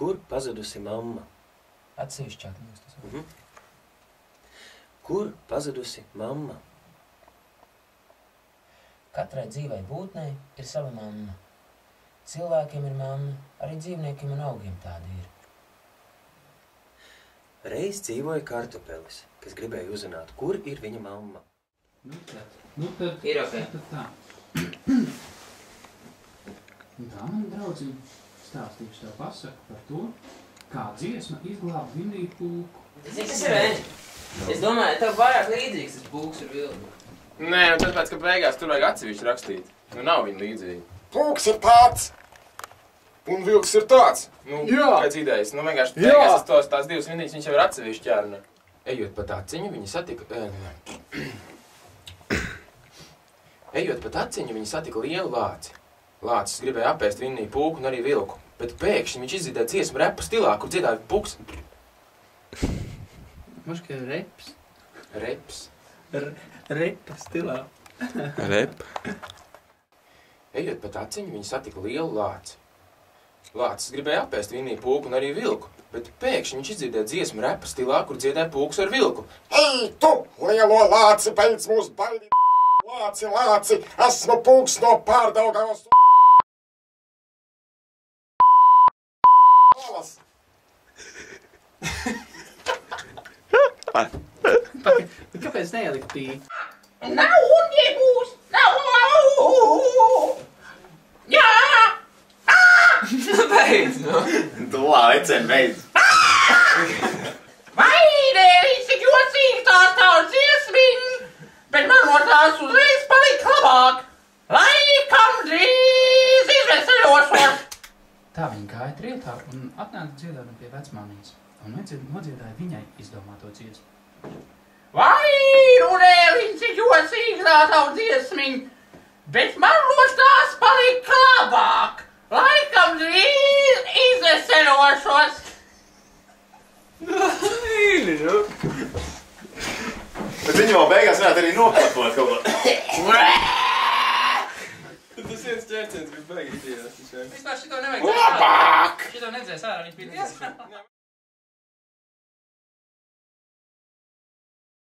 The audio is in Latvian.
Kur pazudusi mamma? Atsevišķāk mums tas var. Kur pazudusi mamma? Katrai dzīvai būtnei ir sava mamma. Cilvēkiem ir mamma, arī dzīvniekiem un augiem tāda ir. Reiz dzīvoja kartupelis, kas gribēja uzzināt, kur ir viņa mamma. Nu tad Ir ok. tā. Un tā, man draudziņa, stāstīšu tev pasaku par to, kā dziesma izglāba Viniju pulku. Zini, kas ir, Eņģi? Es domāju, tev vairāk līdzīgs tas pulks ar vilku. Nē, nu tāpēc, ka beigās tur vajag atsevišķi rakstīt. Nu, nav viņa līdzīgi. Pulks ir tāds, un vilks ir tāds. Nu, Jā. Kāds idejas? Nu, vienkārši Jā. beigās tās divas vinītes viņš jau ir atsevišķi jārunā. Ejot pa taciņu, viņi satika... Ejot pa taciņu, viņi satika lielu lāci. Lācis gribēja apēst Viniju pulku un arī vilku, bet pēkšņi viņš izdziedāja dziesmu repa stilā, kur dziedāja puks... Maškai reps. Reps. Repa stilā. Rep. Ejot pa taciņu, viņi satika lielu lāci. Lācis gribēja apēst Viniju pulku un arī vilku, bet pēkšņi viņš izdziedāja dziesmu repa stilā, kur dziedāja puks ar vilku. Ei, tu, lielo lāci, beidz mūs baidīt! Lāci, lāci, esmu pulks no Pārdaugavas! Olas! Kāpēc neielikt pī? Nav un nebūs! Nav! Jā! Beidz, nu! Tu laicē, beidz. Vainēlis, cik jocīgi tās tavs dziesmiņas, bet man no tās uzreiz palika labāk. Laikam drīz izveseļošos. Tā viņa gāja trietā un atnāca dziedājumu pie vecmāmijas. Un nodziedāja viņai izdomāto dziesmu. Vainēlis, cik jocīgi tā tavs dziesmiņas, bet man no tās palika labāk. Laikam drīz izveseļošos. Mīļi, nu! Bet viņi vēl beigās varētu arī noklapot kaut ko. Tas viens ķērciens bija beigās. Vispār šito nevajag. Labāk! Šito nedzēs ārā, viņš bija diezgan.